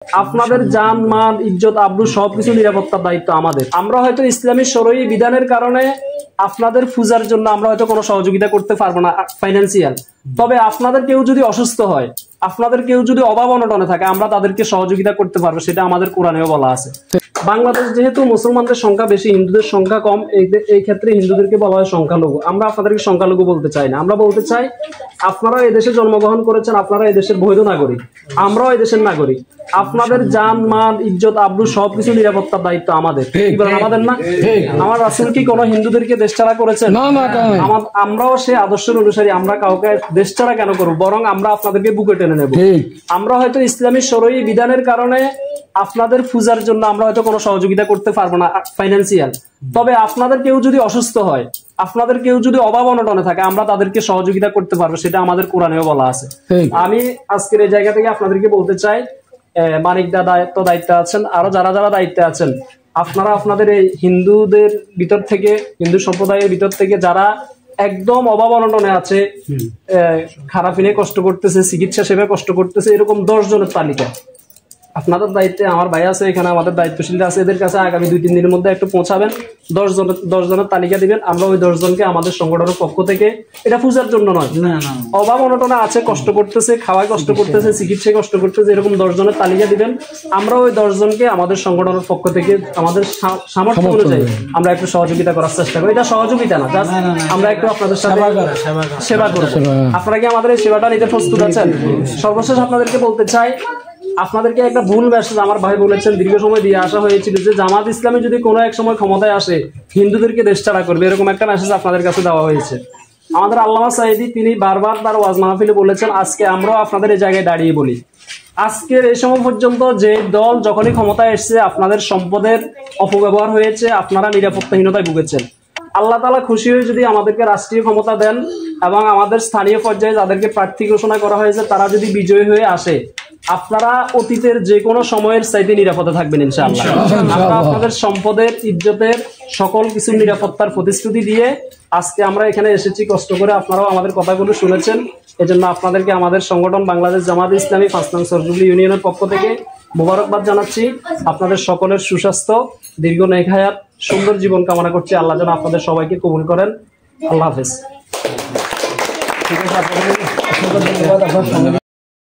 আপনাদের জান মান ইজ্জত আব্রু সবকিছু নিরাপত্তার দায়িত্ব আমাদের। আমরা হয়তো ইসলামী শরঈ বিধানের কারণে আপনাদের পূজার জন্য আমরা হয়তো কোনো সহযোগিতা করতে পারবো না ফাইন্যান্সিয়াল, তবে আপনাদের কেউ যদি অসুস্থ হয়, আপনাদের কেউ যদি অভাব অনটনে থাকে, আমরা তাদেরকে সহযোগিতা করতে পারবো, সেটা আমাদের কোরআনেও বলা আছে। বাংলাদেশ যেহেতু মুসলমানদের সংখ্যা বেশি, হিন্দুদের সংখ্যা কম, এই ক্ষেত্রে হিন্দুদেরকে বলা হয় সংখ্যালঘু। আমরা আপনাদেরকে সংখ্যালঘু বলতে চাই না, আমরা বলতে চাই আপনারা এদেশে জন্মগ্রহণ করেছেন, আপনারা এদেশের বৈধ নাগরিক, আমরাও এদেশের নাগরিক। আপনাদের জান মান ইজ্জত আব্রু সবকিছু নিরাপত্তার দায়িত্ব আমাদের। আমাদের না? আমার রাসূল কি কোনো হিন্দুদেরকে দেশছাড়া করেছেন? আমরাও সে আদর্শের অনুসারী, আমরা কাউকে দেশছাড়া কেন করবো, বরং আমরা আপনাদেরকে বুকে টেনে নেব। আমরা হয়তো ইসলামী শরঈ বিধানের কারণে আপনাদের পূজার জন্য আমরা হয়তো কোনো সহযোগিতা করতে পারবো না ফাইন্যান্সিয়াল, তবে আপনাদের কেউ যদি অসুস্থ হয়, আপনাদের কেউ যদি অভাব অনটনে থাকে, আমরা তাদেরকে সহযোগিতা করতে পারবো, সেটা আমাদের কোরআনেও বলা আছে। আমি আজকের এই জায়গা থেকে আপনাদেরকে বলতে চাই, মানিক দাদা তো দায়িত্বে আছেন, আরো যারা যারা দায়িত্বে আছেন, আপনারা আপনাদের এই হিন্দুদের ভিতর থেকে, হিন্দু সম্প্রদায়ের ভিতর থেকে যারা একদম অভাব অনটনে আছে, খারাপিনে কষ্ট করতেছে, চিকিৎসা সেবায় কষ্ট করতেছে, এরকম 10 জনের তালিকা আপনাদের দায়িত্বে, আমার ভাই আছে এখানে, আমাদের দায়িত্বশীল আছে, এদের কাছে আগামী 2-3 দিনের মধ্যে একটু পৌঁছাবেন, 10 জনের তালিকা দিবেন। আমরা ওই 10 জনকে আমাদের সংগঠনের পক্ষ থেকে, এটা পূজার জন্য নয়, অভাব অনটনে আছে, কষ্ট করতেছে, খাওয়ায় কষ্ট করতেছে, চিকিৎসায় কষ্ট করতেছে, এরকম 10 জনের তালিকা দিবেন। আমরা ওই 10 জনকে আমাদের সংগঠনের পক্ষ থেকে আমাদের সামর্থ্য অনুযায়ী আমরা একটু সহযোগিতা করার চেষ্টা করি। এটা সহযোগিতা না, জাস্ট আমরা একটু আপনাদের সাথে সেবা করব। আপনারা কি আমাদের এই সেবাটা নিতে প্রস্তুত আছেন? সর্বশেষ আপনাদেরকে বলতে চাই, আপনাদেরকে একটা ভুল মেসেজ আমার ভাই বলেছেন, দীর্ঘ সময় দিয়ে আসা হয়েছিল যে জামাত ইসলামী যদি কোনো এক সময় ক্ষমতায় আসে হিন্দুদেরকে দেশছাড়া করবে, এরকম একটা মেসেজ আপনাদের কাছে দেওয়া হয়েছে। আমাদের আল্লামা সাঈদী তিনি বারবার তার ওয়াজ মাহফিলে বলেছেন, আজকে আমরাও আপনাদের এই জায়গায় দাঁড়িয়ে বলি, আজকের এই সময় পর্যন্ত যে দল যখনই ক্ষমতায় এসেছে আপনাদের সম্পদের অপব্যবহার হয়েছে, আপনারা নিরাপত্তাহীনতায় ভুগেছেন। আল্লাহ তাআলা খুশি হয়ে যদি আমাদেরকে রাষ্ট্রীয় ক্ষমতা দেন এবং আমাদের স্থানীয় পর্যায়ে যাদেরকে প্রার্থী ঘোষণা করা হয়েছে তারা যদি বিজয়ী হয়ে আসে, আপনারা অতীতের যে কোনো সময়ের চাইতে নিরাপদে থাকবেন ইনশাআল্লাহ। আমরা আপনাদের সম্পদের, ইজ্জতের, সকল কিছু নিরাপত্তার প্রতিশ্রুতি দিয়ে আজকে আমরা এখানে এসেছি কষ্ট করে, আপনারাও আমাদের কথাগুলো শুনেছেন, এজন্য আপনাদেরকে আমাদের সংগঠন বাংলাদেশ জামাত ইসলামী 5 নং সরজুবলি ইউনিয়নের পক্ষ থেকে মোবারকবাদ জানাচ্ছি। আপনাদের সকলের সুস্বাস্থ্য, দীর্ঘ নেক হায়াত, সুন্দর জীবন কামনা করছি। আল্লাহ যেন আপনাদের সবাইকে কবুল করেন। আল্লাহ হাফেজ। ঠিক আছে, আপনাদের ধন্যবাদ।